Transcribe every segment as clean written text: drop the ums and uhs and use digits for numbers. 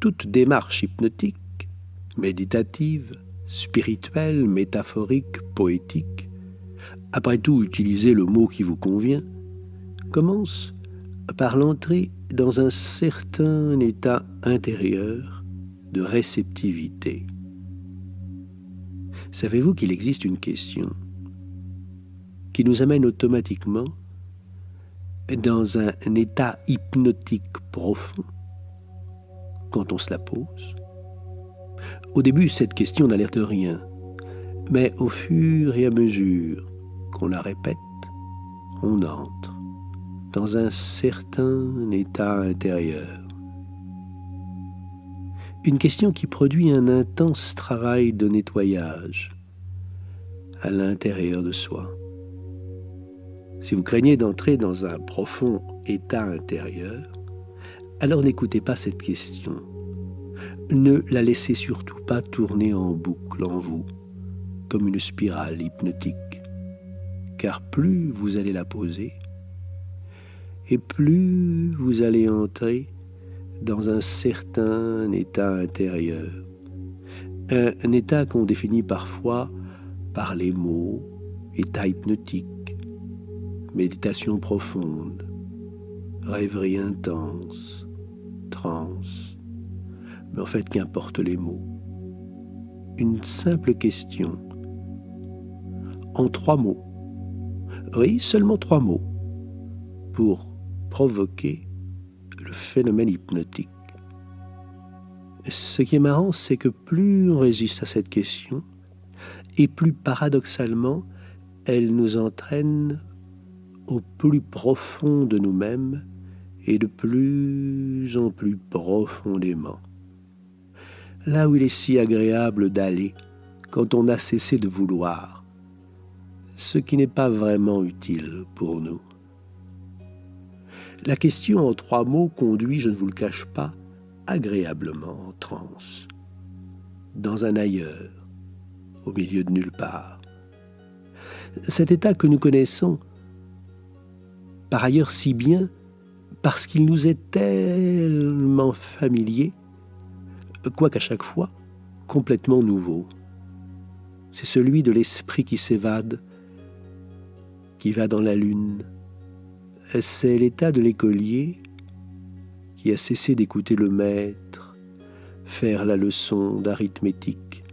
Toute démarche hypnotique, méditative, spirituelle, métaphorique, poétique, après tout utilisez le mot qui vous convient, commence par l'entrée dans un certain état intérieur de réceptivité. Savez-vous qu'il existe une question qui nous amène automatiquement dans un état hypnotique profond quand on se la pose? Au début, cette question n'a l'air de rien, mais au fur et à mesure qu'on la répète, on entre dans un certain état intérieur. Une question qui produit un intense travail de nettoyage à l'intérieur de soi. Si vous craignez d'entrer dans un profond état intérieur, alors n'écoutez pas cette question. Ne la laissez surtout pas tourner en boucle en vous, comme une spirale hypnotique. Car plus vous allez la poser, et plus vous allez entrer dans un certain état intérieur. Un état qu'on définit parfois par les mots état hypnotique, méditation profonde, rêverie intense, transe. Mais en fait, qu'importe les mots. Une simple question, en 3 mots. Oui, seulement 3 mots, pour provoquer le phénomène hypnotique. Ce qui est marrant, c'est que plus on résiste à cette question, et plus paradoxalement, elle nous entraîne au plus profond de nous-mêmes et de plus en plus profondément. Là où il est si agréable d'aller quand on a cessé de vouloir, ce qui n'est pas vraiment utile pour nous. La question en 3 mots conduit, je ne vous le cache pas, agréablement en transe, dans un ailleurs, au milieu de nulle part. Cet état que nous connaissons, par ailleurs si bien, parce qu'il nous est tellement familier, quoiqu'à chaque fois complètement nouveau. C'est celui de l'esprit qui s'évade, qui va dans la lune. C'est l'état de l'écolier qui a cessé d'écouter le maître faire la leçon d'arithmétique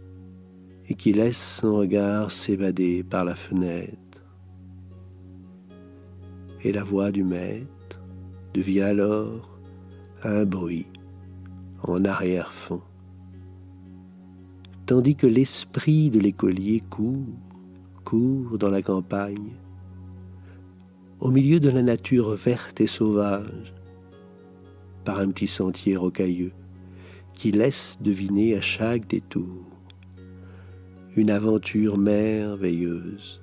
et qui laisse son regard s'évader par la fenêtre. Et la voix du maître devient alors un bruit en arrière-fond, tandis que l'esprit de l'écolier court dans la campagne, au milieu de la nature verte et sauvage, par un petit sentier rocailleux qui laisse deviner à chaque détour une aventure merveilleuse,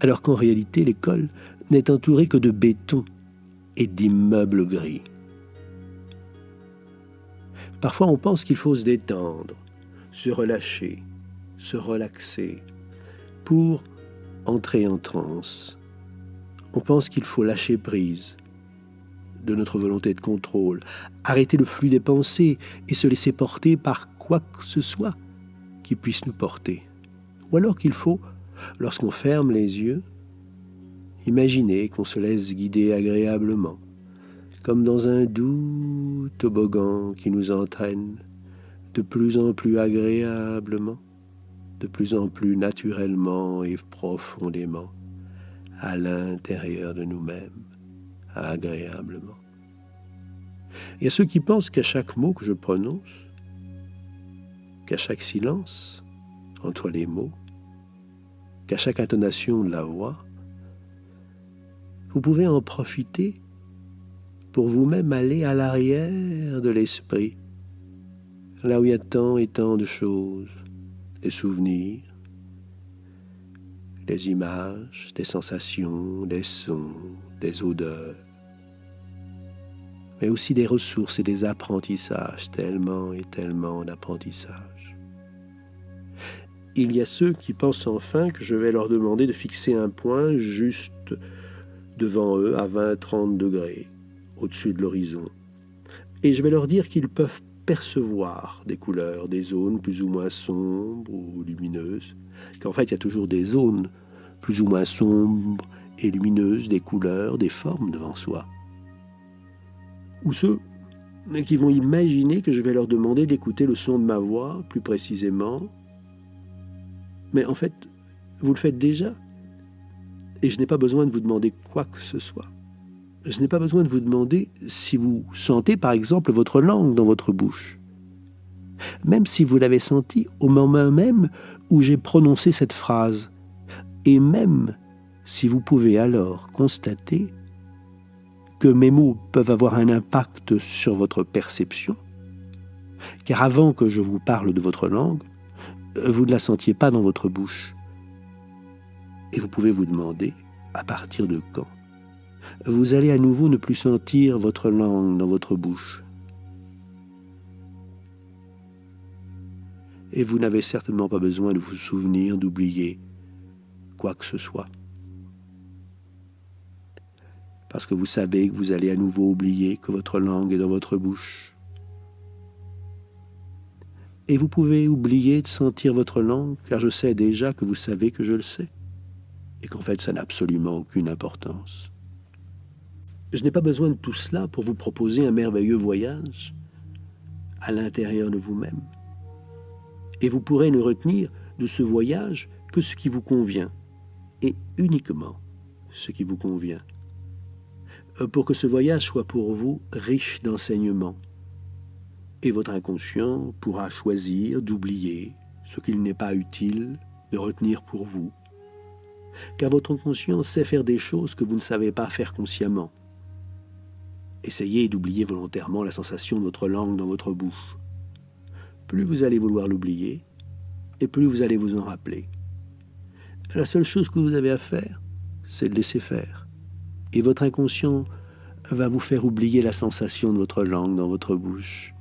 alors qu'en réalité l'école n'est entourée que de béton et d'immeubles gris. Parfois on pense qu'il faut se détendre, se relâcher, se relaxer pour entrer en transe. On pense qu'il faut lâcher prise de notre volonté de contrôle, arrêter le flux des pensées et se laisser porter par quoi que ce soit qui puisse nous porter. Ou alors qu'il faut, lorsqu'on ferme les yeux, imaginer qu'on se laisse guider agréablement, comme dans un doux toboggan qui nous entraîne de plus en plus agréablement, de plus en plus naturellement et profondément à l'intérieur de nous-mêmes, agréablement. Il y a ceux qui pensent qu'à chaque mot que je prononce, qu'à chaque silence entre les mots, qu'à chaque intonation de la voix, vous pouvez en profiter pour vous-même aller à l'arrière de l'esprit, là où il y a tant et tant de choses, des souvenirs, des images, des sensations, des sons, des odeurs, mais aussi des ressources et des apprentissages, tellement et tellement d'apprentissages. Il y a ceux qui pensent enfin que je vais leur demander de fixer un point juste devant eux à 20-30 degrés, au-dessus de l'horizon. Et je vais leur dire qu'ils peuvent percevoir des couleurs, des zones plus ou moins sombres ou lumineuses, qu'en fait il y a toujours des zones plus ou moins sombres et lumineuses, des couleurs, des formes devant soi. Ou ceux qui vont imaginer que je vais leur demander d'écouter le son de ma voix plus précisément, mais en fait, vous le faites déjà, et je n'ai pas besoin de vous demander quoi que ce soit. Je n'ai pas besoin de vous demander si vous sentez par exemple votre langue dans votre bouche. Même si vous l'avez senti au moment même où j'ai prononcé cette phrase, et même si vous pouvez alors constater que mes mots peuvent avoir un impact sur votre perception, car avant que je vous parle de votre langue, vous ne la sentiez pas dans votre bouche. Et vous pouvez vous demander, à partir de quand vous allez à nouveau ne plus sentir votre langue dans votre bouche. Et vous n'avez certainement pas besoin de vous souvenir, d'oublier quoi que ce soit. Parce que vous savez que vous allez à nouveau oublier que votre langue est dans votre bouche. Et vous pouvez oublier de sentir votre langue, car je sais déjà que vous savez que je le sais, et qu'en fait ça n'a absolument aucune importance. Je n'ai pas besoin de tout cela pour vous proposer un merveilleux voyage à l'intérieur de vous-même. Et vous pourrez ne retenir de ce voyage que ce qui vous convient, et uniquement ce qui vous convient. Pour que ce voyage soit pour vous riche d'enseignements. Et votre inconscient pourra choisir d'oublier ce qu'il n'est pas utile de retenir pour vous. Car votre inconscient sait faire des choses que vous ne savez pas faire consciemment. Essayez d'oublier volontairement la sensation de votre langue dans votre bouche. Plus vous allez vouloir l'oublier, et plus vous allez vous en rappeler. La seule chose que vous avez à faire, c'est de laisser faire. Et votre inconscient va vous faire oublier la sensation de votre langue dans votre bouche,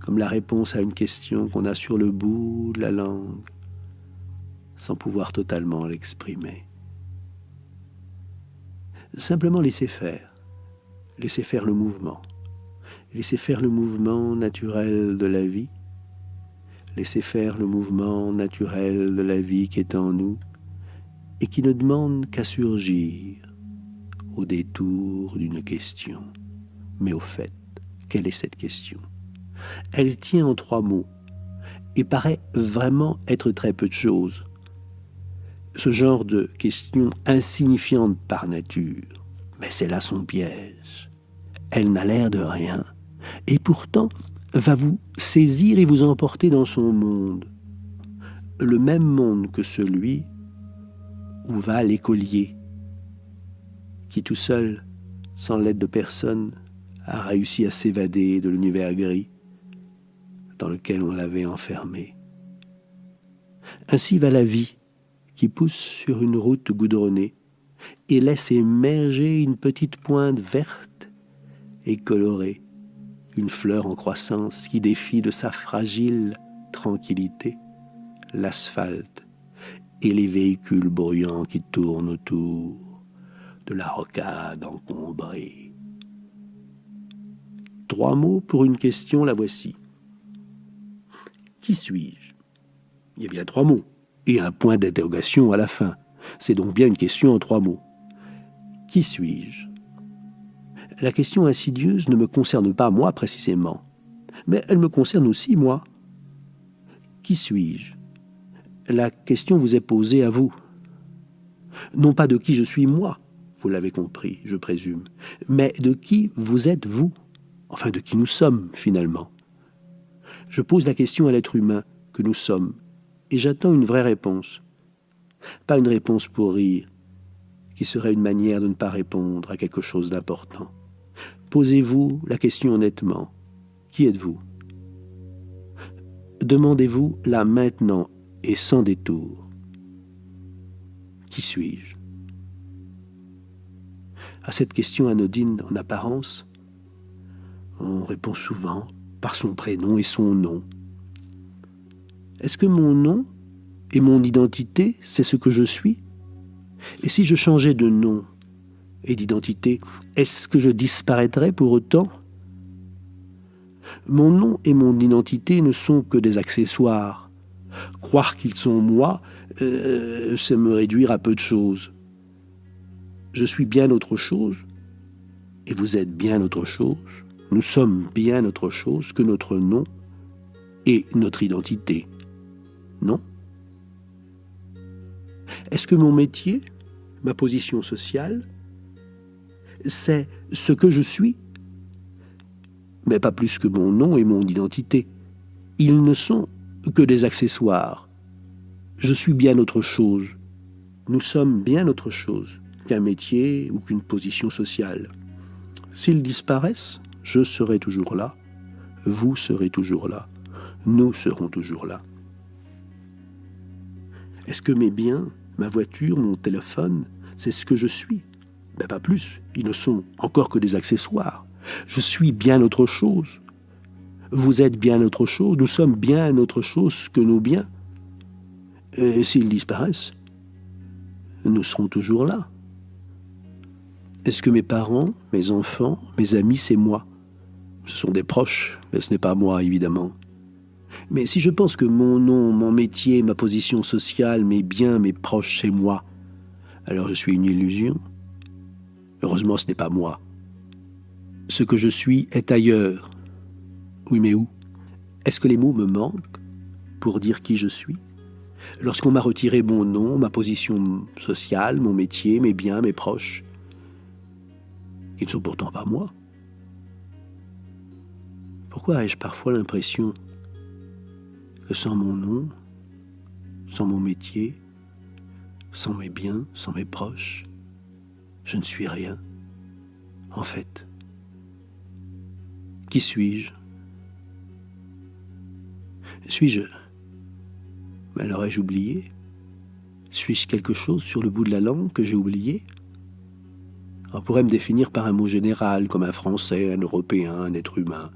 comme la réponse à une question qu'on a sur le bout de la langue, sans pouvoir totalement l'exprimer. Simplement laissez faire. Laissez faire le mouvement. Laissez faire le mouvement naturel de la vie. Laissez faire le mouvement naturel de la vie qui est en nous et qui ne demande qu'à surgir au détour d'une question. Mais au fait, quelle est cette question ? Elle tient en 3 mots et paraît vraiment être très peu de choses. Ce genre de question insignifiante par nature, mais c'est là son piège. Elle n'a l'air de rien, et pourtant va vous saisir et vous emporter dans son monde. Le même monde que celui où va l'écolier, qui tout seul, sans l'aide de personne, a réussi à s'évader de l'univers gris dans lequel on l'avait enfermé. Ainsi va la vie, qui pousse sur une route goudronnée et laisse émerger une petite pointe verte et colorée, une fleur en croissance qui défie de sa fragile tranquillité l'asphalte et les véhicules bruyants qui tournent autour de la rocade encombrée. 3 mots pour une question, la voici. Qui suis-je ? Il y a bien 3 mots et un point d'interrogation à la fin. C'est donc bien une question en 3 mots. Qui suis-je ? La question insidieuse ne me concerne pas moi précisément, mais elle me concerne aussi moi. Qui suis-je ? La question vous est posée à vous. Non pas de qui je suis moi, vous l'avez compris, je présume, mais de qui vous êtes vous, enfin de qui nous sommes finalement. Je pose la question à l'être humain que nous sommes, et j'attends une vraie réponse. Pas une réponse pour rire, qui serait une manière de ne pas répondre à quelque chose d'important. Posez-vous la question honnêtement. Qui êtes-vous ? Demandez-vous là maintenant et sans détour. Qui suis-je ? À cette question anodine en apparence, on répond souvent par son prénom et son nom. Est-ce que mon nom et mon identité, c'est ce que je suis ? Et si je changeais de nom et d'identité, est-ce que je disparaîtrais pour autant ? Mon nom et mon identité ne sont que des accessoires. Croire qu'ils sont moi, c'est me réduire à peu de choses. Je suis bien autre chose, et vous êtes bien autre chose. Nous sommes bien autre chose que notre nom et notre identité. Non? Est-ce que mon métier, ma position sociale, c'est ce que je suis? Mais pas plus que mon nom et mon identité. Ils ne sont que des accessoires. Je suis bien autre chose. Nous sommes bien autre chose qu'un métier ou qu'une position sociale. S'ils disparaissent, je serai toujours là, vous serez toujours là, nous serons toujours là. Est-ce que mes biens, ma voiture, mon téléphone, c'est ce que je suis? Ben pas plus, ils ne sont encore que des accessoires. Je suis bien autre chose. Vous êtes bien autre chose, nous sommes bien autre chose que nos biens. Et s'ils disparaissent, nous serons toujours là. Est-ce que mes parents, mes enfants, mes amis, c'est moi? Ce sont des proches, mais ce n'est pas moi, évidemment. Mais si je pense que mon nom, mon métier, ma position sociale, mes biens, mes proches, c'est moi, alors je suis une illusion. Heureusement, ce n'est pas moi. Ce que je suis est ailleurs. Oui, mais où? Est-ce que les mots me manquent pour dire qui je suis? Lorsqu'on m'a retiré mon nom, ma position sociale, mon métier, mes biens, mes proches, qui ne sont pourtant pas moi. Pourquoi ai-je parfois l'impression que sans mon nom, sans mon métier, sans mes biens, sans mes proches, je ne suis rien, en fait? Qui suis-je? Suis-je... Mais l'aurais-je oublié? Suis-je quelque chose sur le bout de la langue que j'ai oublié? On pourrait me définir par un mot général, comme un Français, un Européen, un être humain.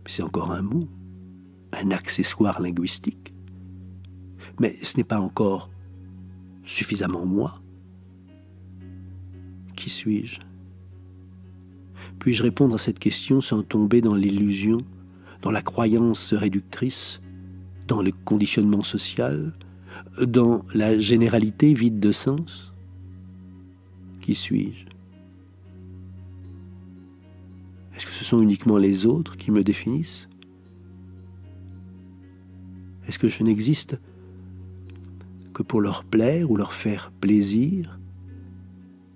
Mais c'est encore un mot, un accessoire linguistique. Mais ce n'est pas encore suffisamment moi. Qui suis-je? Puis-je répondre à cette question sans tomber dans l'illusion, dans la croyance réductrice, dans le conditionnement social, dans la généralité vide de sens? Qui suis-je? Est-ce que ce sont uniquement les autres qui me définissent? Est-ce que je n'existe que pour leur plaire ou leur faire plaisir?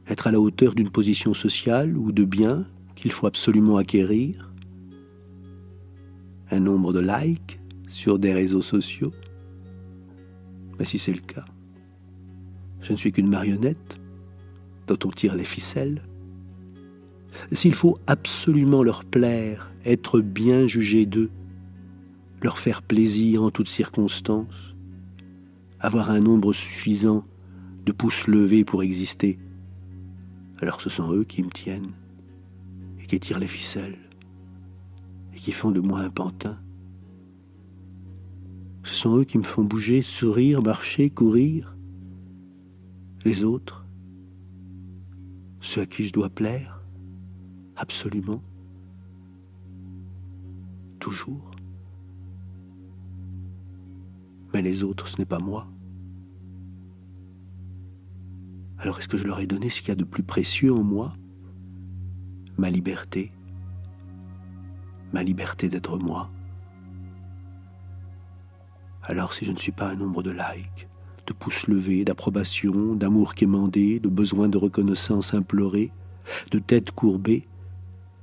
Être à la hauteur d'une position sociale ou de biens qu'il faut absolument acquérir? Un nombre de likes sur des réseaux sociaux? Mais si c'est le cas, je ne suis qu'une marionnette dont on tire les ficelles. S'il faut absolument leur plaire, être bien jugé d'eux, leur faire plaisir en toutes circonstances, avoir un nombre suffisant de pouces levés pour exister, alors ce sont eux qui me tiennent et qui tirent les ficelles et qui font de moi un pantin. Ce sont eux qui me font bouger, sourire, marcher, courir. Les autres, ceux à qui je dois plaire, absolument, toujours. Mais les autres, ce n'est pas moi. Alors est-ce que je leur ai donné ce qu'il y a de plus précieux en moi? Ma liberté d'être moi. Alors si je ne suis pas un nombre de likes, de pouces levés, d'approbation, d'amour quémandé, de besoin de reconnaissance implorée, de tête courbée,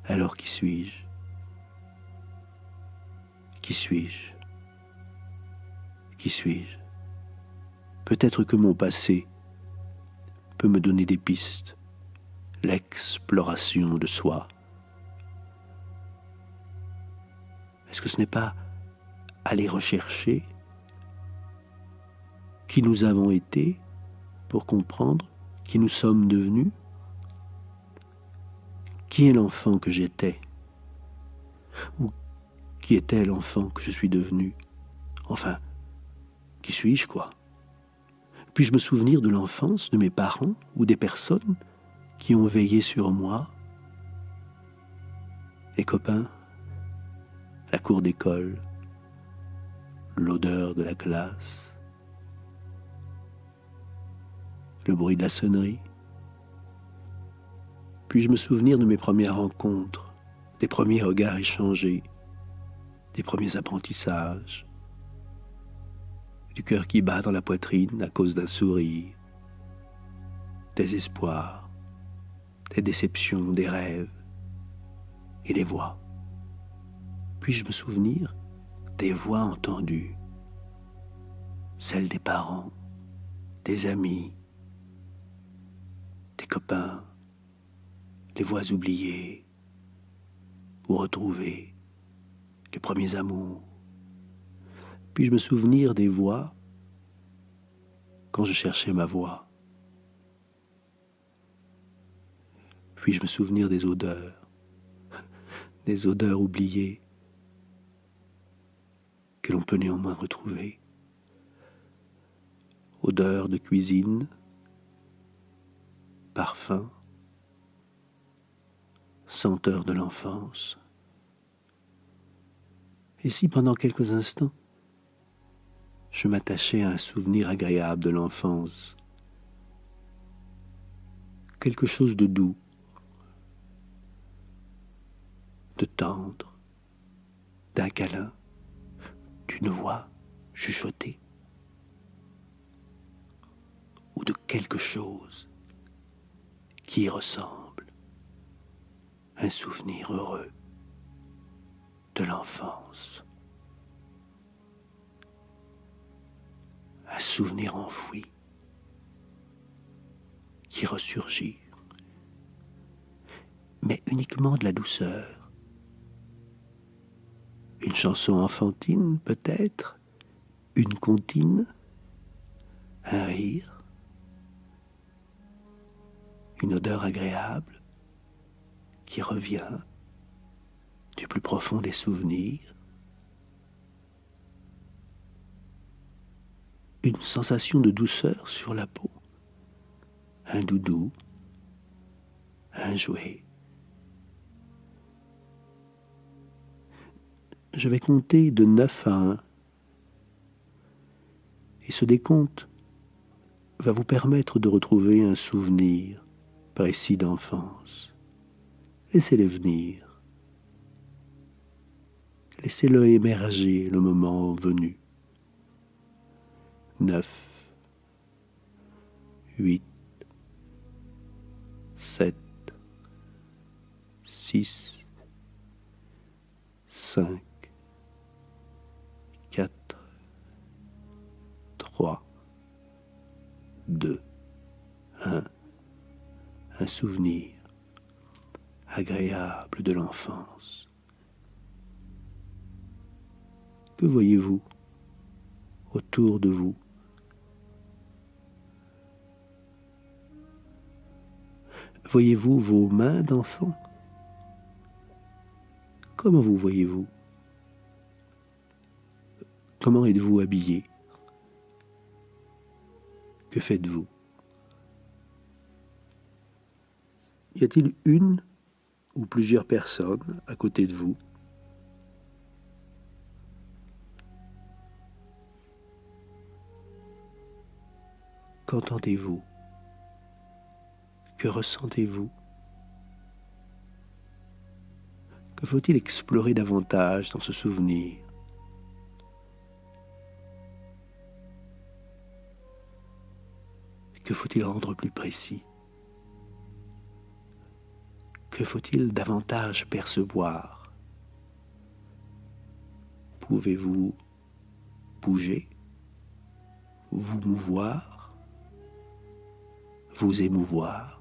alors qui suis-je? Qui suis-je? Qui suis-je? Peut-être que mon passé peut me donner des pistes, l'exploration de soi. Est-ce que ce n'est pas aller rechercher qui nous avons été pour comprendre qui nous sommes devenus? Qui est l'enfant que j'étais? Ou qui était l'enfant que je suis devenu? Enfin, qui suis-je, quoi? Puis-je me souvenir de l'enfance de mes parents ou des personnes qui ont veillé sur moi? Les copains, la cour d'école, l'odeur de la classe, le bruit de la sonnerie. Puis-je me souvenir de mes premières rencontres, des premiers regards échangés, des premiers apprentissages, du cœur qui bat dans la poitrine à cause d'un sourire, des espoirs, des déceptions, des rêves et des voix. Puis-je me souvenir des voix entendues, celles des parents, des amis, des copains, les voix oubliées ou retrouvées, les premiers amours. Puis-je me souvenir des voix quand je cherchais ma voix. Puis-je me souvenir des odeurs oubliées que l'on peut néanmoins retrouver. Odeurs de cuisine, parfum, senteur de l'enfance. Et si pendant quelques instants, je m'attachais à un souvenir agréable de l'enfance, quelque chose de doux, de tendre, d'un câlin, d'une voix chuchotée, ou de quelque chose qui y ressemble, un souvenir heureux de l'enfance, un souvenir enfoui qui ressurgit, mais uniquement de la douceur. Une chanson enfantine peut-être, une comptine, un rire, une odeur agréable qui revient du plus profond des souvenirs, une sensation de douceur sur la peau, un doudou, un jouet. Je vais compter de 9 à 1. Et ce décompte va vous permettre de retrouver un souvenir précis d'enfance. Laissez-le venir. Laissez-le émerger le moment venu. 9, 8, 7, 6, 5, 4, 3, 2, 1. Un souvenir agréable de l'enfance. Que voyez-vous autour de vous? Voyez-vous vos mains d'enfant? Comment vous voyez-vous? Comment êtes-vous habillé? Que faites-vous? Y a-t-il une ou plusieurs personnes à côté de vous? Qu'entendez-vous? Que ressentez-vous? Que faut-il explorer davantage dans ce souvenir? Que faut-il rendre plus précis? Que faut-il davantage percevoir? Pouvez-vous bouger, vous mouvoir, vous émouvoir?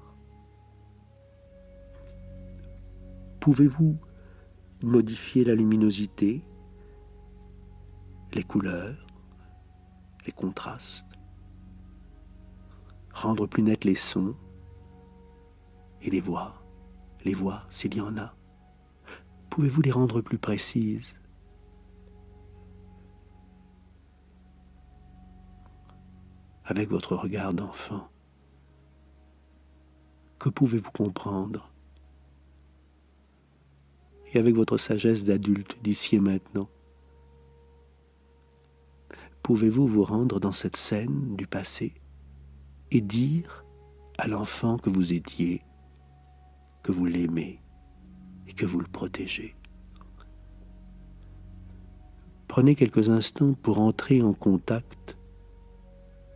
Pouvez-vous modifier la luminosité, les couleurs, les contrastes, rendre plus nets les sons et les voix s'il y en a? Pouvez-vous les rendre plus précises? Avec votre regard d'enfant, que pouvez-vous comprendre et avec votre sagesse d'adulte d'ici et maintenant, pouvez-vous vous rendre dans cette scène du passé et dire à l'enfant que vous étiez, que vous l'aimez et que vous le protégez. Prenez quelques instants pour entrer en contact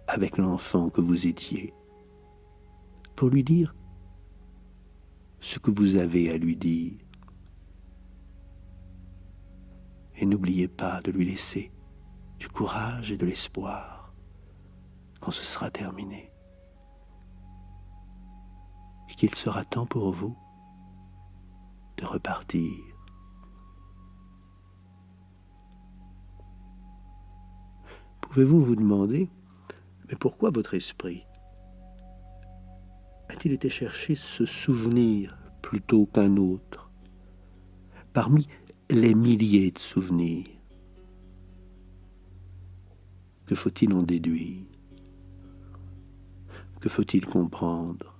avec l'enfant que vous étiez, pour lui dire ce que vous avez à lui dire. Et n'oubliez pas de lui laisser du courage et de l'espoir quand ce sera terminé. Et qu'il sera temps pour vous de repartir. Pouvez-vous vous demander, mais pourquoi votre esprit a-t-il été chercher ce souvenir plutôt qu'un autre, parmi les milliers de souvenirs? Que faut-il en déduire? Que faut-il comprendre?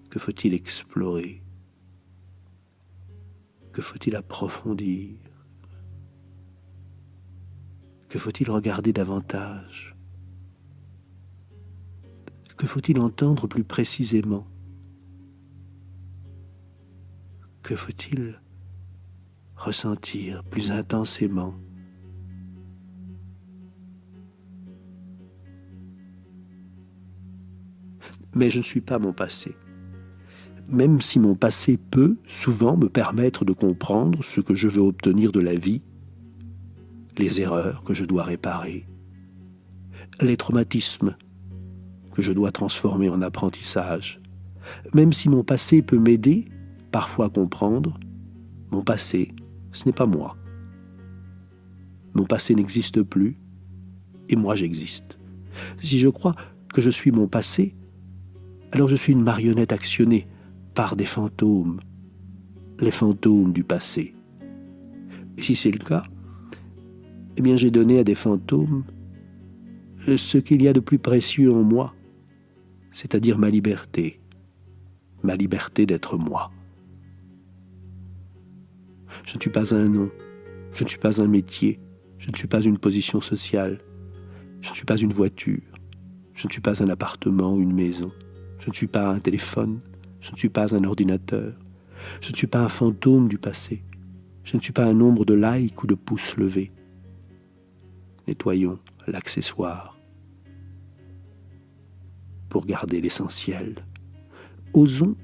Que faut-il explorer? Que faut-il approfondir? Que faut-il regarder davantage? Que faut-il entendre plus précisément? Que faut-il ressentir plus intensément? Mais je ne suis pas mon passé. Même si mon passé peut souvent me permettre de comprendre ce que je veux obtenir de la vie, les erreurs que je dois réparer, les traumatismes que je dois transformer en apprentissage. Même si mon passé peut m'aider parfois à comprendre, mon passé, ce n'est pas moi. Mon passé n'existe plus et moi j'existe. Si je crois que je suis mon passé, alors je suis une marionnette actionnée par des fantômes, les fantômes du passé. Et si c'est le cas, eh bien j'ai donné à des fantômes ce qu'il y a de plus précieux en moi, c'est-à-dire ma liberté d'être moi. Je ne suis pas un nom, je ne suis pas un métier, je ne suis pas une position sociale, je ne suis pas une voiture, je ne suis pas un appartement ou une maison, je ne suis pas un téléphone, je ne suis pas un ordinateur, je ne suis pas un fantôme du passé, je ne suis pas un nombre de likes ou de pouces levés. Nettoyons l'accessoire pour garder l'essentiel. Osons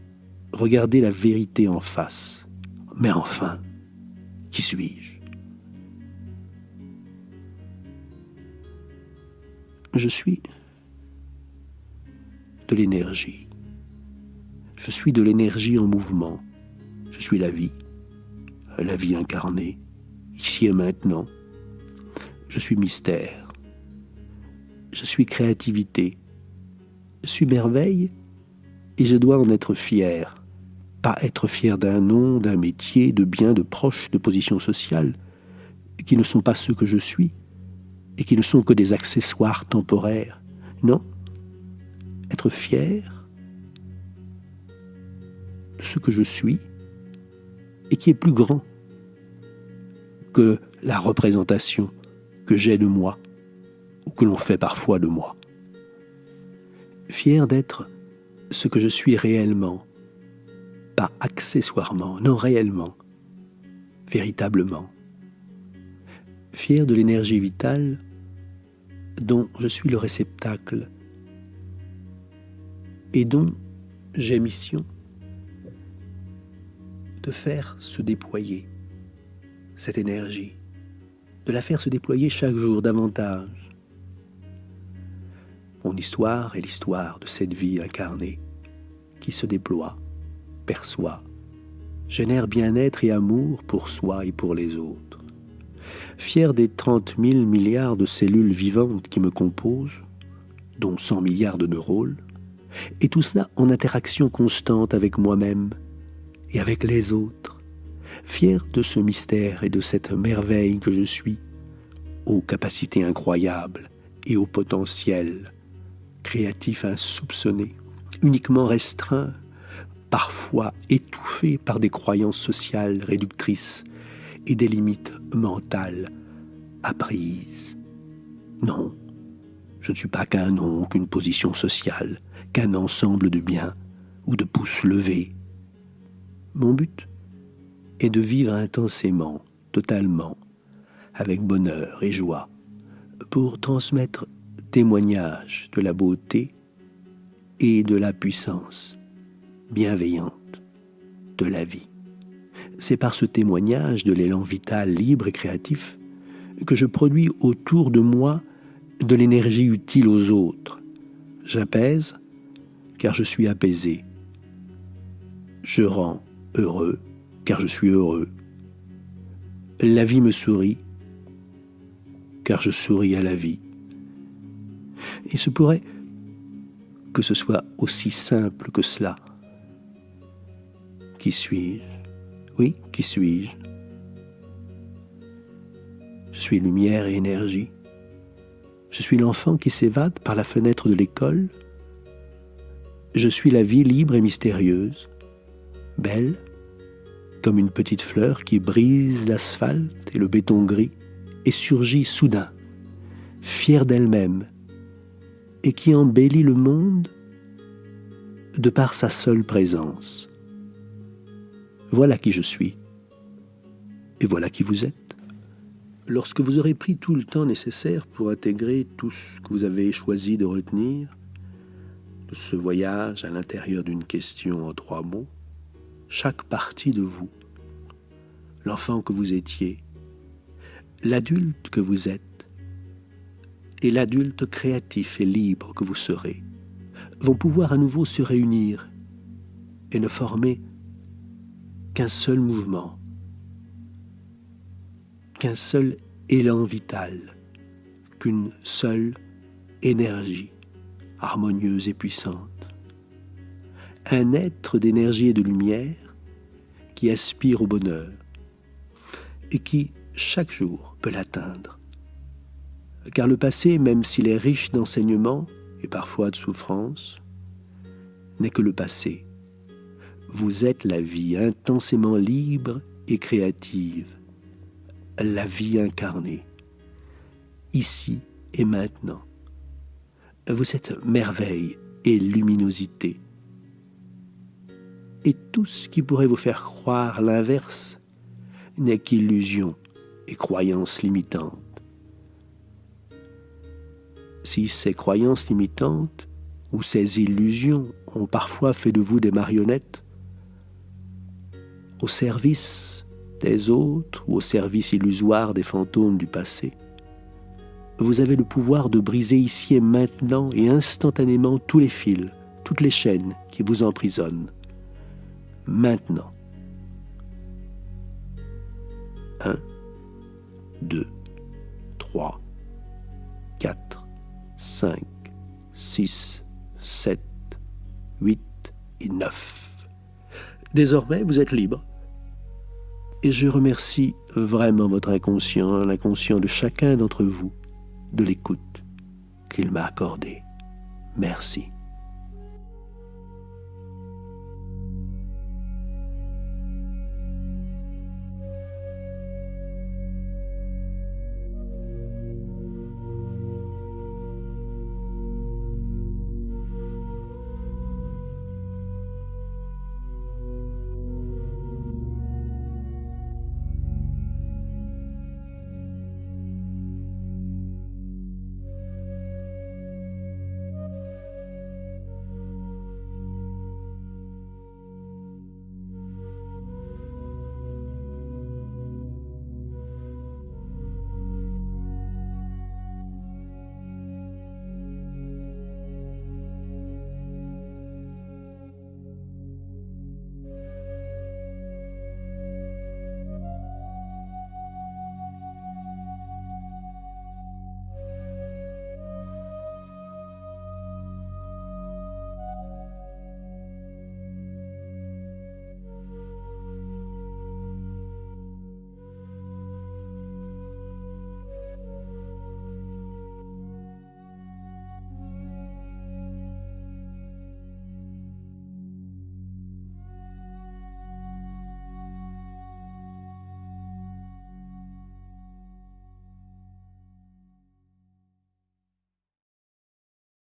regarder la vérité en face. Mais enfin, qui suis-je? Je suis de l'énergie. Je suis de l'énergie en mouvement. Je suis la vie incarnée, ici et maintenant. Je suis mystère. Je suis créativité. Je suis merveille et je dois en être fier. Pas être fier d'un nom, d'un métier, de biens, de proches, de positions sociales, qui ne sont pas ceux que je suis et qui ne sont que des accessoires temporaires. Non, être fier de ce que je suis et qui est plus grand que la représentation que j'ai de moi ou que l'on fait parfois de moi. Fier d'être ce que je suis réellement, pas accessoirement, non réellement, véritablement. Fier de l'énergie vitale dont je suis le réceptacle et dont j'ai mission de faire se déployer cette énergie, de la faire se déployer chaque jour davantage. Mon histoire est l'histoire de cette vie incarnée qui se déploie, perçoit, génère bien-être et amour pour soi et pour les autres. Fier des 30 000 milliards de cellules vivantes qui me composent, dont 100 milliards de neurones, et tout cela en interaction constante avec moi-même et avec les autres. Fier de ce mystère et de cette merveille que je suis, aux capacités incroyables et au potentiel créatif insoupçonné, uniquement restreint parfois étouffé par des croyances sociales réductrices et des limites mentales apprises. Non, je ne suis pas qu'un nom, qu'une position sociale, qu'un ensemble de biens ou de pouces levés. Mon but est de vivre intensément, totalement, avec bonheur et joie, pour transmettre témoignage de la beauté et de la puissance bienveillante de la vie. C'est par ce témoignage de l'élan vital, libre et créatif que je produis autour de moi de l'énergie utile aux autres. J'apaise car je suis apaisé. Je rends heureux car je suis heureux. La vie me sourit car je souris à la vie. Il se pourrait que ce soit aussi simple que cela. Qui suis-je? Oui, qui suis-je? Je suis lumière et énergie. Je suis l'enfant qui s'évade par la fenêtre de l'école. Je suis la vie libre et mystérieuse, belle, comme une petite fleur qui brise l'asphalte et le béton gris et surgit soudain, fière d'elle-même, et qui embellit le monde de par sa seule présence. Voilà qui je suis, et voilà qui vous êtes. Lorsque vous aurez pris tout le temps nécessaire pour intégrer tout ce que vous avez choisi de retenir, de ce voyage à l'intérieur d'une question en 3 mots, chaque partie de vous, l'enfant que vous étiez, l'adulte que vous êtes, et l'adulte créatif et libre que vous serez, vont pouvoir à nouveau se réunir et ne former qu'un seul mouvement, qu'un seul élan vital, qu'une seule énergie harmonieuse et puissante. Un être d'énergie et de lumière qui aspire au bonheur et qui, chaque jour, peut l'atteindre. Car le passé, même s'il est riche d'enseignements et parfois de souffrances, n'est que le passé. Vous êtes la vie intensément libre et créative, la vie incarnée, ici et maintenant. Vous êtes merveille et luminosité. Et tout ce qui pourrait vous faire croire l'inverse n'est qu'illusion et croyance limitante. Si ces croyances limitantes ou ces illusions ont parfois fait de vous des marionnettes, au service des autres ou au service illusoire des fantômes du passé, vous avez le pouvoir de briser ici et maintenant et instantanément tous les fils, toutes les chaînes qui vous emprisonnent. Maintenant. 1, 2, 3, 4, 5, 6, 7, 8 et 9. Désormais, vous êtes libre. Et je remercie vraiment votre inconscient, l'inconscient de chacun d'entre vous, de l'écoute qu'il m'a accordée. Merci.